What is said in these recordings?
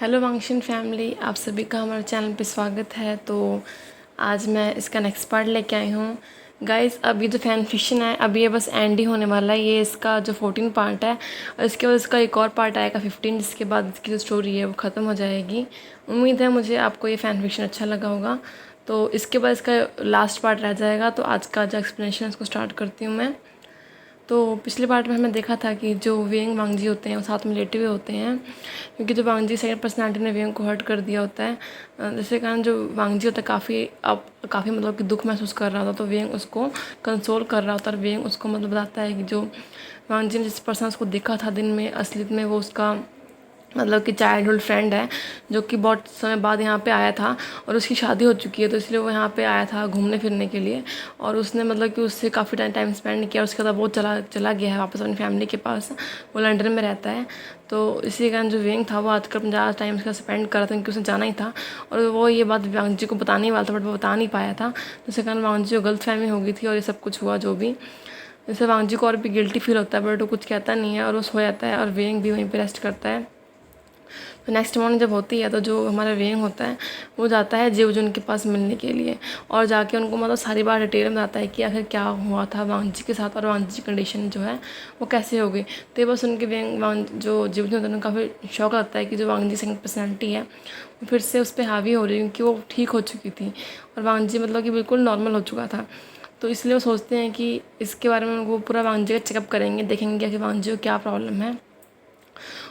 Hello वांगशन family, आप सभी का हमारे चैनल पे स्वागत है। तो आज मैं इसका नेक्स्ट पार्ट लेके आई हूँ गाइस। अब ये जो फैन फिक्शन है, अब ये बस एंड ही होने वाला है। ये इसका जो 14 पार्ट है और इसके बाद इसका एक और पार्ट आएगा 15, जिसके बाद इसकी जो स्टोरी है वो ख़त्म हो जाएगी। उम्मीद है मुझे आपको ये फैन फिक्शन अच्छा लगा होगा। तो इसके बाद इसका लास्ट पार्ट रह जाएगा। तो आज का जो एक्सप्लेनेशन है उसको स्टार्ट करती हूँ मैं। तो पिछले पार्ट में हमने देखा था कि जो वेंग वांगजी होते हैं वो साथ में लेटे हुए होते हैं, क्योंकि जो वांगजी सेकंड पर्सनालिटी ने वेंग को हर्ट कर दिया होता है। जिसके कारण जो वांगजी होता है काफ़ी मतलब कि दुख महसूस कर रहा होता, तो वेंग उसको कंसोल कर रहा होता है। और वेंग उसको मतलब बताता है कि जो वांगजी ने जिस पर्सन उसको देखा था दिन में, असलियत में वो उसका मतलब कि चाइल्डहुड फ्रेंड है, जो कि बहुत समय बाद यहाँ पे आया था और उसकी शादी हो चुकी है। तो इसलिए वो यहाँ पे आया था घूमने फिरने के लिए, और उसने मतलब कि उससे काफ़ी टाइम स्पेंड किया। उसके बाद वो चला गया है वापस अपनी फैमिली के पास। वो लंदन में रहता है। तो इसी कारण जो वेंग था वो आजकल अपना ज़्यादा टाइम उसका स्पेंड कर रहा था, क्योंकि उसे जाना ही था। और वो ये बात वांग जी को बताने ही वाला था, बट वो बता नहीं पाया था। जिसके कारण वांग जी को गलतफहमी हो गई थी और ये सब कुछ हुआ जो भी। जैसे वांग जी को और भी गिल्टी फील होता है, बट वो कुछ कहता नहीं है और वो सो जाता है, और वेंग भी वहीं पर रेस्ट करता है। तो नेक्स्ट मॉर्निंग जब होती है तो जो हमारा वेंग होता है वो जाता है जेवजुन के पास मिलने के लिए, और जाके उनको मतलब सारी बात डिटेल में बताता है कि आखिर क्या हुआ था वांगजी के साथ और वांगजी की कंडीशन जो है वो कैसे हो गई। तो ये बस उनके वांग जो जेवजुन होता है उन्हें काफ़ी शौक लगता है कि जो वांगजी सेकंड पर्सनैलिटी है वो फिर से उस पर हावी हो रही है, क्योंकि वो ठीक हो चुकी थी और वांगजी मतलब कि बिल्कुल नॉर्मल हो चुका था। तो इसलिए वो सोचते हैं कि इसके बारे में वो पूरा वांगजी का चेकअप करेंगे, देखेंगे कि वांगजी को क्या प्रॉब्लम है।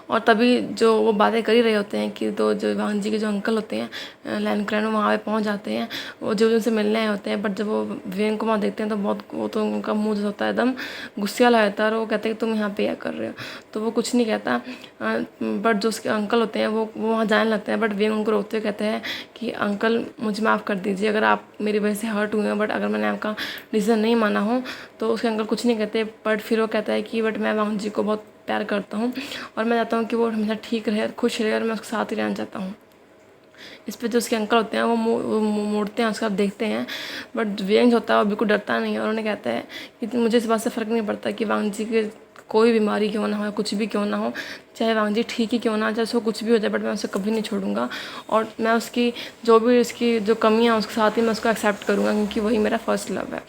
और तभी जो वो बातें कर ही रहे होते हैं कि तो जो वाहन जी के जो अंकल होते हैं लैंड क्रैन, वहाँ पे पहुँच जाते हैं। वो जो उनसे मिलने आए होते हैं, बट जब वो वेन को वहाँ देखते हैं तो बहुत वो तो उनका मुँह जो होता है एकदम गुस्सा वाला होता है, और वो कहते हैं कि तुम यहाँ पे क्या कर रहे हो। तो वो कुछ नहीं कहता, बट जो उसके अंकल होते हैं वो वहाँ जाने लगते हैं। बट वेन उनको रोकते हुए कहते हैं कि अंकल मुझे माफ़ कर दीजिए अगर आप मेरी वजह से हर्ट हुए हैं, बट अगर मैंने आपका डिसीजन नहीं माना हो। तो उसके अंकल कुछ नहीं कहते, बट फिर वो कहता है कि बट मैं वांग जी को बहुत प्यार करता हूँ और मैं चाहता हूँ कि वो हमेशा ठीक रहे, खुश रहे, और मैं उसके साथ ही रहना चाहता हूँ। इस पर जो उसके अंकल होते हैं वो मोड़ते हैं, उसका देखते हैं। बट वेंग होता है वो बिल्कुल डरता नहीं है, और उन्हें कहता है कि मुझे इस बात से फ़र्क नहीं पड़ता कि वांग जी के कोई बीमारी क्यों ना हो, कुछ भी क्यों ना हो, चाहे वांग जी ठीक ही क्यों ना, चाहे उसको कुछ भी हो जाए, बट मैं उसे कभी नहीं छोड़ूंगा। और मैं उसकी जो भी उसकी जो कमियाँ उसके साथ ही मैं उसको एक्सेप्ट करूँगा, क्योंकि वही मेरा फर्स्ट लव है।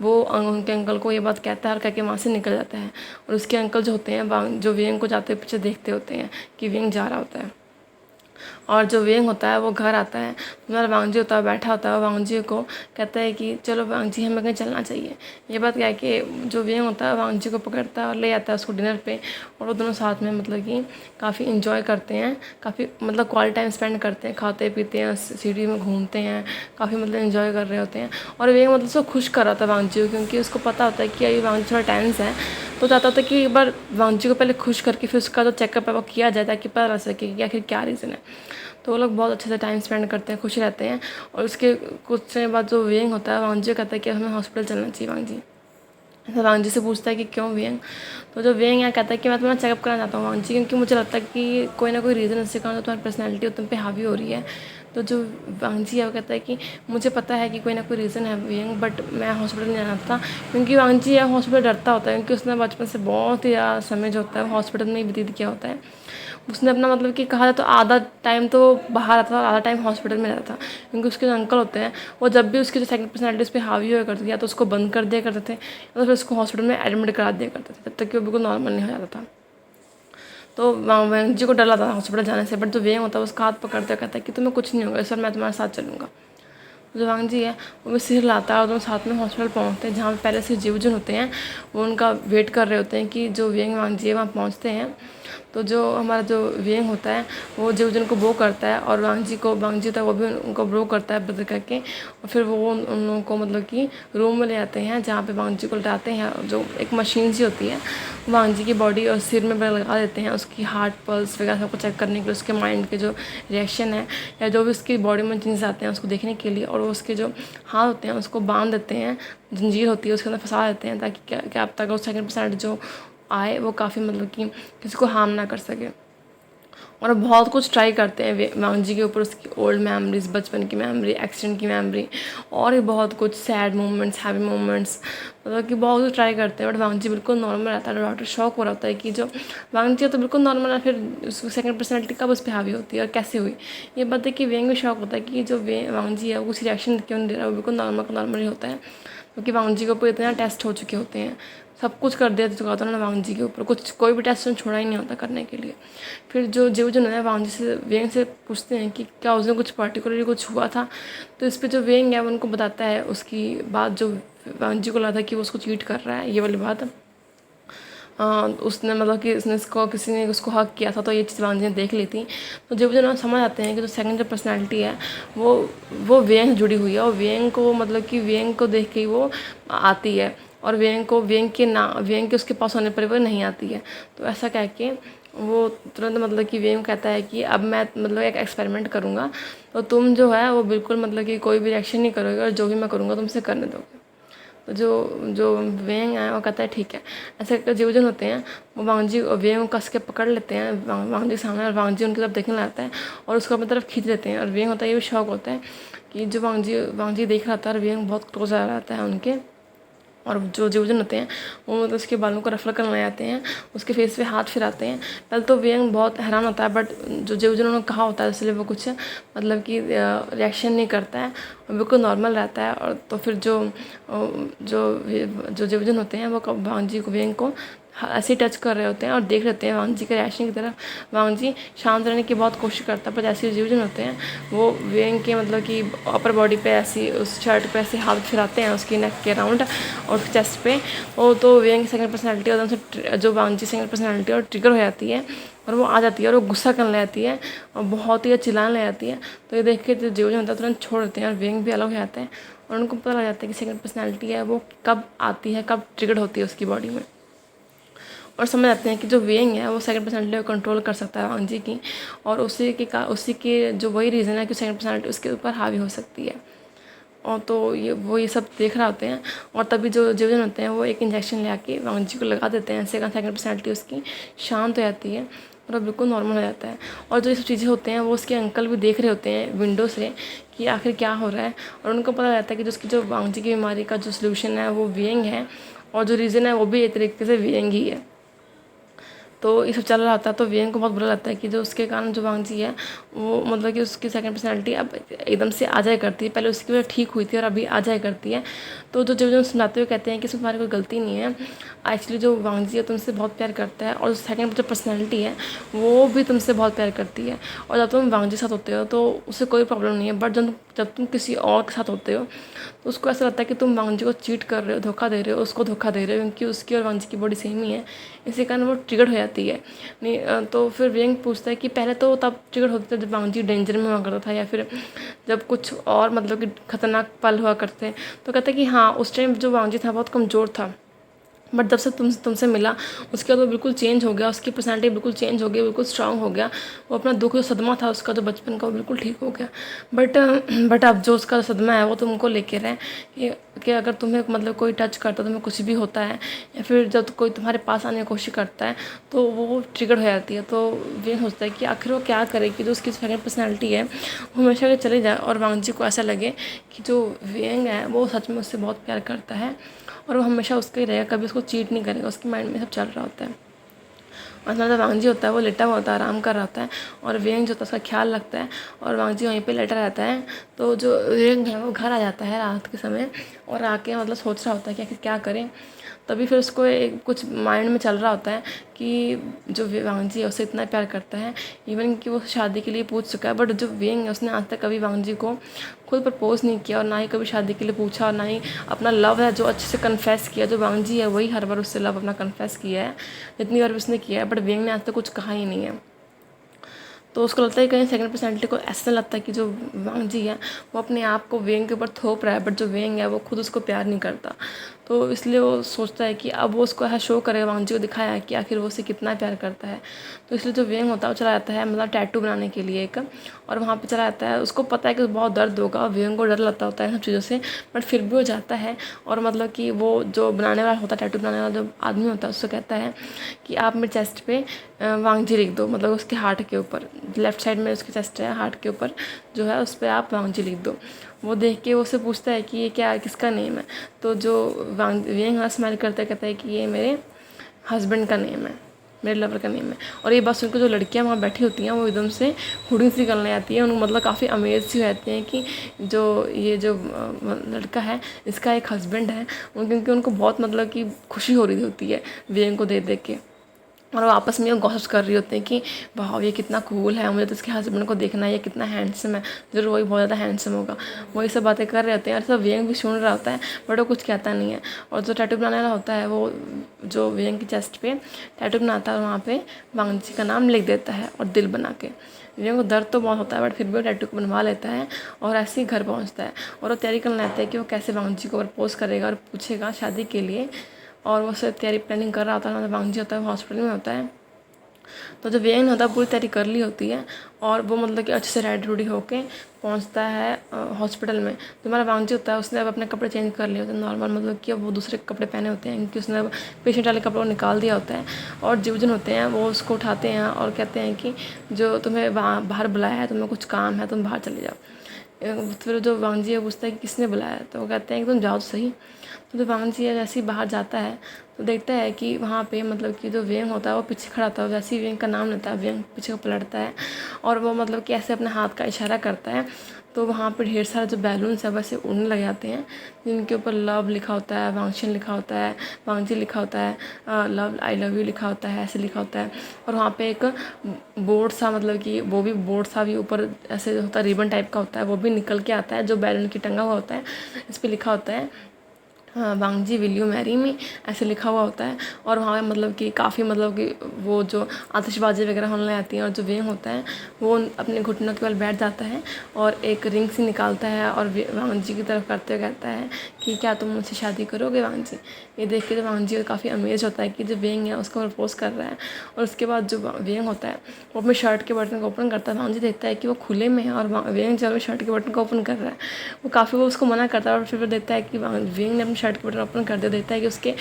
वो उनके अंकल को ये बात कहता है और कह के वहाँ से निकल जाता है। और उसके अंकल जो होते हैं जो वेंग को जाते पीछे देखते होते हैं कि वेंग जा रहा होता है। और जो वेंग होता है वो घर आता है, तुम्हारा वांगजी होता है बैठा होता है, वांगजी को कहता है कि चलो वांगजी हमें कहीं चलना चाहिए। ये बात कह के जो वेंग होता है वांगजी को पकड़ता है और ले आता है उसको डिनर पे। और वो दोनों साथ में मतलब कि काफ़ी इंजॉय करते हैं, काफ़ी मतलब क्वालिटी टाइम स्पेंड करते हैं, खाते पीते हैं, सिटी में घूमते हैं, काफ़ी मतलब इंजॉय कर रहे होते हैं। और वेंग मतलब उसको खुश कर रहा था वांगजी को, क्योंकि उसको पता होता है कि अभी वांगजी थोड़ा टेंस है। तो चाहता था कि एक बार वांगजी को पहले खुश करके फिर उसका जो चेकअप है वो किया जाए, ताकि पता लग सके कि आखिर क्या रीज़न है। तो वो लोग बहुत अच्छे से टाइम स्पेंड करते हैं, खुश रहते हैं। और उसके कुछ समय बाद जो वेंग होता है वांगजी कहता है कि हमें हॉस्पिटल चलना चाहिए वांगजी। तो वांगजी से पूछता है कि क्यों वेंग। तो जो वेंग यहाँ कहता है कि मैं तुम्हारा चेकअप कराना चाहता हूँ वांगजी, क्योंकि मुझे लगता है कि कोई ना कोई रीज़न इससे कारण तुम्हारी पर्सनैलिटी तुम पे हावी हो रही है। तो जो वांगजी है वो कहता है कि मुझे पता है कि कोई ना कोई रीज़न है वेंग, बट मैं हॉस्पिटल नहीं जाना था। क्योंकि वांगजी है हॉस्पिटल डरता होता है, क्योंकि उसने बचपन से बहुत ही ज़्यादा समय जो होता है वो हॉस्पिटल में ही व्यतीत किया होता है। उसने अपना मतलब कि कहा जाए तो आधा टाइम तो बाहर रहता था, आधा टाइम हॉस्पिटल में रहता था। क्योंकि उसके जो अंकल होते हैं वो जब भी उसकी जो सेकंड पर्सनैलिटी उस पर हावी हुआ करती थी, या तो उसको बंद कर दिया करते थे या तो फिर उसको हॉस्पिटल में एडमिट करा दिया करते थे, जब तक कि वो बिल्कुल नॉर्मल नहीं हो जाता था। तो वेंग जी को डर लगता था हॉस्पिटल जाने से, बट जो वेंग होता है उसका हाथ पकड़ते कहता है कि तुम्हें कुछ नहीं होगा, इस बार मैं तुम्हारे साथ चलूँगा। जो वांग जी है वो भी सिर लाता है और दोनों साथ में हॉस्पिटल पहुंचते हैं, जहाँ पे पहले से जीवजन होते हैं वो उनका वेट कर रहे होते हैं कि जो वेंग वांग जी है वहाँ पहुँचते हैं। तो जो हमारा जो वेंग होता है वो जीवजन को ब्रो करता है, और वांग जी होता है वो भी उनको ब्रो करता है ब्रदर करके। और फिर वो उन लोगों को मतलब कि रूम में ले आते हैं, जहाँ पे वांग जी को लटाते हैं, जो एक मशीन सी होती है वांग जी की बॉडी और सिर में लगा देते हैं, उसकी हार्ट पल्स वगैरह सबको चेक करने के लिए, उसके माइंड के जो रिएक्शन है या जो भी उसकी बॉडी में चेंजेस आते हैं उसको देखने के लिए। और वो उसके जो हाथ होते हैं उसको बांध देते हैं, जंजीर होती है उसके अंदर फंसा देते हैं, ताकि क्या अब तक उस सेकंड पर्सेंट जो आए वो काफ़ी मतलब कि किसी को हार्म ना कर सके। और बहुत कुछ ट्राई करते हैं वांग जी के ऊपर, उसकी ओल्ड मेमोरीज, बचपन की मेमोरी, एक्सीडेंट की मेमोरी, और भी बहुत कुछ सैड मोमेंट्स, हैप्पी मोमेंट्स, मतलब कि बहुत कुछ ट्राई करते हैं। बट वांग जी बिल्कुल नॉर्मल रहता है। डॉक्टर शॉक हो रहा होता है कि जो वांग जी है तो बिल्कुल नॉर्मल है, फिर उसकी सेकंड पर्सनैलिटी कब उस पर हावी होती है और कैसे हुई। ये बात है कि वेंग भी शॉक होता है कि जो वांग जी है वो कुछ रिएक्शन क्यों नहीं दे रहा है, वो बिल्कुल नॉर्मल ही होता है, क्योंकि वांग जी के ऊपर इतना टेस्ट हो चुके होते हैं, सब कुछ कर दिया चुका होता है ना वांग जी के ऊपर, कुछ कोई भी टेस्ट छोड़ा ही नहीं होता करने के लिए। फिर जो जीव जो है वांग जी से, वेंग से पूछते हैं कि क्या उसने कुछ पर्टिकुलरली कुछ हुआ था। तो इस पर जो वेंग है वो उनको बताता है उसकी बात, जो वांग जी को लगा था कि वो उसको चीट कर रहा है, ये वाली बात। उसने मतलब कि उसने इसको, किसी ने उसको हक किया था, तो ये चीज़ वांग जी ने देख ली थी। तो जब जो ना समझ आते हैं कि जो सेकंड जो पर्सनैलिटी है वो वेंग से जुड़ी हुई है, और वेंग को मतलब कि वेंग को देख के ही वो आती है, और वेंग के उसके पास होने पर वो नहीं आती है। तो ऐसा कह के वो तुरंत मतलब कि वेंग कहता है कि अब मैं मतलब एक एक्सपेरिमेंट करूँगा, तो तुम जो है वो बिल्कुल मतलब कि कोई भी रिएक्शन नहीं करोगे, और जो भी मैं करूँगा तुमसे करने दोगे। तो जो जो वेंग है वो कहता है ठीक है। ऐसे करके जीवजन होते हैं वो वांग जी वेंग को कस के पकड़ लेते हैं वांग जी के सामने, और वांग जी उनकी तरफ देखने लगता है और उसको अपनी तरफ खींच लेते हैं। और वेंग होता है, ये भी शौक होता है कि जो वांग जी देख रहा था, और वेंग बहुत क्लोज आ रहता है उनके। और जो जीवजन होते हैं वो मतलब उसके बालों को रफल करने आते हैं, उसके फेस पे हाथ फिराते हैं। पहले तो वेंग बहुत हैरान होता है, बट जो जीवजन उन्होंने कहा होता है इसलिए वो कुछ मतलब कि रिएक्शन नहीं करता है, और बिल्कुल नॉर्मल रहता है। और तो फिर जो जो जो जीवजन होते हैं वो वांग जी को, वेंग को ऐसे टच कर रहे होते हैं और देख लेते हैं वांग जी के रिएक्शन की तरफ। वांग जी शांत रहने की बहुत कोशिश करता है, पर जैसे जीवजन होते हैं वो वेंग के मतलब कि अपर बॉडी पे ऐसी, उस शर्ट पे ऐसे हाथ फिराते हैं उसकी नेक के अराउंड और चेस्ट पे। वो तो वेंग की सेकंड पर्सनैलिटी एकदम से, जो वांग जी सेकंड पर्सनैलिटी और ट्रिगर हो जाती है, और वो आ जाती है और वो गुस्सा करने लगती है और बहुत ही चिल्लाने लग जाती है। तो ये देख के जो जीवजन होता है तुरंत छोड़ देते हैं, और वेंग भी अलग हो जाता है, और उनको पता लग जाता है कि सेकंड पर्सनैलिटी है वो कब आती है, कब ट्रिगर होती है उसकी बॉडी में। और समझ आते हैं कि जो वेंग है वो सेकंड पर्सनैलिटी को कंट्रोल कर सकता है वांग जी की, और उसी के जो वही रीज़न है कि सेकंड पर्सनैलिटी उसके ऊपर हावी हो सकती है। और तो ये सब देख रहे होते हैं, और तभी जो जीवजन होते हैं वो एक इंजेक्शन ले आके वांग जी को लगा देते हैं। सेकंड पर्सनैलिटी उसकी शांत हो जाती है और वो बिल्कुल नॉर्मल हो जाता है। और जो ये सब चीज़ें होते हैं वो उसके अंकल भी देख रहे होते हैं विंडो से कि आखिर क्या हो रहा है, और उनको पता रहता है कि जो उसकी जो वांग जी की बीमारी का जो सोल्यूशन है वो वेंग है, और जो रीज़न है वो भी एक तरीके से वेंग ही है। तो ये सब चल रहा होता है, तो वेंग को बहुत बुरा लगता है कि जो उसके कारण जो वांग जी है वो मतलब कि उसकी सेकंड पर्सनैलिटी अब एकदम से आ जाया करती है, पहले उसकी वजह ठीक हुई थी और अभी आ जाया करती है। तो जो जीवजन सुनाते हुए कहते हैं कि इसमें तुम्हारी कोई गलती नहीं है, एक्चुअली जो वांग जी है तुमसे बहुत प्यार करता है, और जो सेकंड जो पर्सनैलिटी है वो भी तुमसे बहुत प्यार करती है। और जब तुम वांग जी के साथ होते हो तो उससे कोई प्रॉब्लम नहीं है, बट जब तुम किसी और के साथ होते हो तो उसको ऐसा लगता है कि तुम वांग जी को चीट कर रहे हो, धोखा दे रहे हो, उसको धोखा दे रहे हो, क्योंकि उसकी और वांग जी की बॉडी सेम ही है, इसी कारण वो ट्रिगर हो जाती है। नहीं तो फिर वेंग पूछता है कि पहले तो तब ट्रिगर होता था जब वांग जी डेंजर में हुआ करता था, या फिर जब कुछ और मतलब कि खतरनाक पल हुआ करते। तो कहते हैं कि हाँ उस टाइम जो वांग जी था बहुत कमज़ोर था, बट जब से तुमसे मिला उसके बाद वो बिल्कुल चेंज हो गया, उसकी पर्सनैलिटी बिल्कुल चेंज हो गई, बिल्कुल स्ट्रांग हो गया। वो अपना दुख जो सदमा था उसका जो बचपन का वो बिल्कुल ठीक हो गया। बट बट अब जो उसका सदमा है वो तुमको लेके रहे कि अगर तुम्हें मतलब कोई टच करता है, तुम्हें कुछ भी होता है, या फिर जब कोई तुम्हारे पास आने की कोशिश करता है तो वो ट्रिगर हो जाती है। तो वे सोचता है कि आखिर वो क्या करे कि जो उसकी सेकंड पर्सनैलिटी है वो हमेशा के चले जाए, और वांग जी को ऐसा लगे कि जो वेंग है वो सच में उससे बहुत प्यार करता है, और वो हमेशा उसका ही रहेगा, कभी उसको चीट नहीं करेगा। उसके माइंड में सब चल रहा होता है। और मतलब वांग जी होता है वो लेटा हुआ होता है, आराम कर रहा होता है, और वेंग जो होता है उसका ख्याल रखता है, और वांग जी वहीं पे लेटा रहता है। तो जो वेंग है वो घर आ जाता है रात के समय, और आके मतलब सोच रहा होता है कि आखिर क्या करें। तभी फिर उसको कुछ माइंड में चल रहा होता है कि जो वांग जी है उससे इतना प्यार करता है, इवन कि वो शादी के लिए पूछ चुका है, बट जो वेंग है उसने आज तक कभी वांग जी को खुद प्रपोज नहीं किया, और ना ही कभी शादी के लिए पूछा, और ना ही अपना लव है जो अच्छे से कन्फेस किया। जो वांग जी है वही हर बार उससे लव अपना कन्फेस किया है, जितनी बार भी उसने किया है, बट वेंग ने आज तक कुछ कहा ही नहीं है। तो उसको लगता है कहीं सेकंड पर्सनैलिटी को ऐसा लगता है कि जो वांग जी है वो अपने आप को वेंग के ऊपर थोप रहा है, बट जो वेंग है वो खुद उसको प्यार नहीं करता। तो इसलिए वो सोचता है कि अब वो उसको ऐसा शो करेगा, वांग जी को दिखाया है कि आखिर वो उसे कितना प्यार करता है। तो इसलिए जो वेंग होता है वो चला जाता है मतलब टैटू बनाने के लिए एक, और वहाँ पे चला जाता है। उसको पता है कि बहुत दर्द होगा, वेंग को डर लगता होता है सब चीज़ों से, बट फिर भी वो जाता है। और मतलब कि वो जो बनाने वाला होता है, टैटू बनाने वाला जो आदमी होता है, उससे कहता है कि आप मेरे चेस्ट पे वांगजी लिख दो, मतलब उसके हार्ट के ऊपर, लेफ्ट साइड में उसकी चेस्ट है, हार्ट के ऊपर जो है उस पर आप वांगजी लिख दो। वो देख के उससे पूछता है कि ये क्या किसका नेम है। तो जो वियंग स्माइल करता है, कहता है कि ये मेरे हस्बैंड का नेम है, मेरे लवर का नेम है। और ये बात सुनकर जो लड़कियां वहाँ बैठी होती हैं वो एकदम से हुडिंग सी करने आती है, उनको मतलब काफ़ी अमेज सी रहती हैं कि जो ये जो लड़का है इसका एक हस्बैंड है। क्योंकि उनको बहुत मतलब कि खुशी हो रही होती है वियंग को देख देख के, और वो आपस में गॉसिप्स कर रही होते हैं कि वाह ये कितना कूल है, मुझे तो इसके हस्बैंड को देखना है, ये कितना हैंडसम है, जरूर वही बहुत ज़्यादा हैंडसम होगा। वही सब बातें कर रहे होते हैं और सब वियंग भी सुन रहा होता है, बट वो कुछ कहता नहीं है। और जो टैटू बनाने वाला होता है वो जो वियंग की चेस्ट पे टैटू बनाता है और वहाँ पे वांगजी का नाम लिख देता है और दिल बना के। वियंग को दर्द तो बहुत होता है बट फिर भी वो टैटू को बनवा लेता है और ऐसे ही घर पहुँचता है। और वो तैयारी कर लेता है कि वो कैसे वांगजी को प्रपोज करेगा और पूछेगा शादी के लिए। और वो सब तैयारी प्लानिंग कर रहा होता है, वांगजी होता है वो हॉस्पिटल में होता है। तो जब वियंग होता है पूरी तैयारी कर ली होती है और वो मतलब कि अच्छे से रेडी रूडी होके पहुंचता है हॉस्पिटल में। तो हमारा वांगजी होता है उसने अब अपने कपड़े चेंज कर लिए होते हैं नॉर्मल, मतलब कि अब वो दूसरे कपड़े पहने होते हैं क्योंकि उसने अब पेशेंट वाले कपड़ों को निकाल दिया होता है। और जीवजन होते हैं वो उसको उठाते हैं और कहते हैं कि जो तुम्हें वहाँ बाहर बुलाया है, तुम्हें कुछ काम है, तुम बाहर चले जाओ। फिर जो वांगजी है पूछता है कि किसने बुलाया है, तो वो कहते हैं कि तुम जाओ तो सही। तो जो वांगजी है जैसे ही बाहर जाता है तो देखता है कि वहाँ पे मतलब कि जो वियंग होता है वो पीछे खड़ा होता है। जैसे ही वियंग का नाम लेता है वियंग पीछे को पलटता है और वो मतलब कि ऐसे अपने हाथ का इशारा करता है। तो वहाँ पे ढेर सारे जो बैलून्स है वैसे उड़ने लग जाते हैं, जिनके ऊपर लव लिखा होता है, वांगशन लिखा होता है, वांगजी लिखा होता है, लव आई लव यू लिखा होता है, ऐसे लिखा होता है। और वहाँ पे एक बोर्ड सा, मतलब कि वो भी बोर्ड सा भी ऊपर ऐसे होता है, रिबन टाइप का होता है, वो भी निकल के आता है जो बैलून की टंगा हुआ होता है। इस पर लिखा होता है वांगजी विल यू मैरी मी, ऐसे लिखा हुआ होता है। और वहाँ मतलब कि काफ़ी मतलब कि वो जो आतिशबाजी वगैरह होने आती हैं और जो वियंग होता है वो अपने घुटनों के बल बैठ जाता है और एक रिंग सी निकालता है और वांगजी की तरफ करते हुए कहता है कि क्या तुम मुझसे शादी करोगे वांगजी। ये देख के तो वांगजी काफ़ी अमेज होता है कि जो वियंग है उसको प्रपोज कर रहा है। और उसके बाद जो वियंग होता है वो अपने शर्ट के बटन को ओपन करता है। वांगजी देखता है कि वो खुले में है और वियंग जो अपने शर्ट के बटन को ओपन कर रहा है, वो काफ़ी वो उसको मना करता है। और फिर वो देखता है कि वियंग ने अपने शर्ट के बटन ओपन कर दे, देखता है कि उसके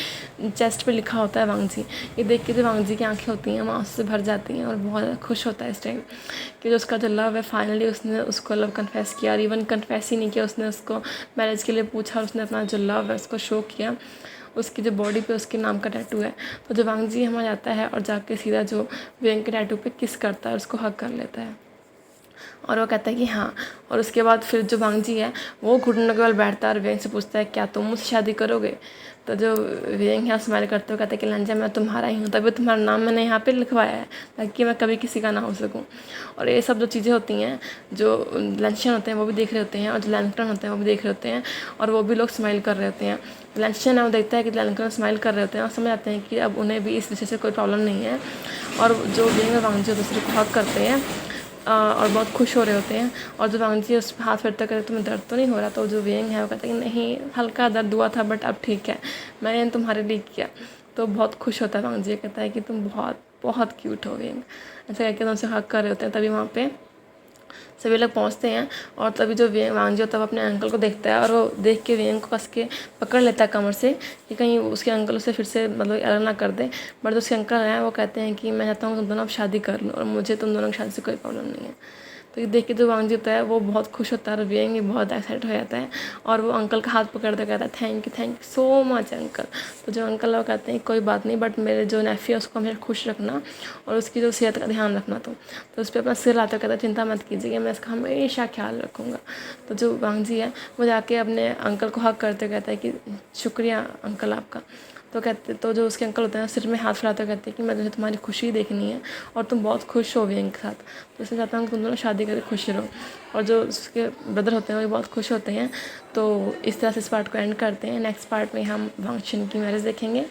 चेस्ट पे लिखा होता है वांगजी। ये देख के जो वांगजी की आंखें होती हैं वो आंसू से भर जाती हैं और बहुत ज़्यादा खुश होता है इस टाइम कि जो उसका जो लव है फाइनली उसने उसको लव कन्फेस किया। और इवन कन्फेस ही नहीं किया, उसने उसको मैरिज के लिए पूछा और उसने अपना जो लव है उसको शो किया। उसकी जो बॉडी पे उसके नाम का टैटू है। तो जो वांगजी हमारा जाता है और जाके सीधा जो वियंग के टैटू पे किस करता है, उसको हग कर लेता है और वो कहता है कि हाँ। और उसके बाद फिर जो वांगजी है वो घुटनों के बल बैठता है और वियंग से पूछता है क्या तुम मुझसे शादी करोगे। तो जो वियंग है स्माइल करते हुए कहता है कि लंजा मैं तुम्हारा ही हूँ, तभी तुम्हारा नाम मैंने यहाँ पे लिखवाया है ताकि मैं कभी किसी का ना हो सकूँ। और ये सब जो चीज़ें होती हैं, जो लंचन होते हैं वो भी देख रहे होते हैं और जो लैंगटन होते हैं वो भी देख रहे होते हैं और वो भी लोग स्माइल कर रहे होते हैं। लंचन है वो देखता है कि लैंगटन स्माइल कर रहे होते हैं और समझ आते हैं कि अब उन्हें भी इस विषय से कोई प्रॉब्लम नहीं है। और जो वियंग और वांगजी दूसरे को हक करते हैं और बहुत खुश हो रहे होते हैं। और जो वांगजी उस हाथ फेरते कहते तुम्हें दर्द तो नहीं हो रहा। तो जो वियंग है वो कहता है कि नहीं हल्का दर्द हुआ था बट अब ठीक है, मैंने तुम्हारे लिए किया। तो बहुत खुश होता है वांगजी, कहता है कि तुम बहुत बहुत क्यूट हो वियंग, ऐसा कहकर उनसे हक कर रहे होते हैं। तभी वहाँ पे सभी लोग पहुँचते हैं और तभी जो वांगजी होता है वो अपने अंकल को देखता है और वो देख के वियंग को कस के पकड़ लेता है कमर से कि कहीं उसके अंकल उसे फिर से मतलब अलग ना कर दे। बट जो उसके अंकल हैं वो कहते हैं कि मैं चाहता हूँ तुम दोनों अब शादी कर लो और मुझे तुम दोनों की शादी से कोई प्रॉब्लम नहीं है। तो ये देख के जो वांगजी होता है वो बहुत खुश होता है और वियंग भी बहुत एक्साइटेड हो जाता है और वो अंकल का हाथ पकड़ते कहता है thank you so much uncle. तो जो अंकल है वो कहते हैं कोई बात नहीं, बट मेरे जो नेफ्यू है उसको हमेशा खुश रखना और उसकी जो सेहत का ध्यान रखना। तो उस पर अपना सिर लाते कहता है चिंता मत कीजिएगा, मैं इसका हमेशा ख्याल रखूँगा। तो जो वांगजी है वो जाके अपने अंकल को हक करते कहता है कि शुक्रिया अंकल आपका। तो जो उसके अंकल होते हैं सिर में हाथ फैलाते कहते हैं कि मैं तुझे तुम्हारी खुशी देखनी है और तुम बहुत खुश हो वियंग के साथ, तो इसलिए चाहता हूँ कि तुम दोनों शादी करके खुश रहो। और जो उसके ब्रदर होते हैं वो बहुत खुश होते हैं। तो इस तरह से इस पार्ट को एंड करते हैं। नेक्स्ट पार्ट में हम वांगशन की मैरिज देखेंगे।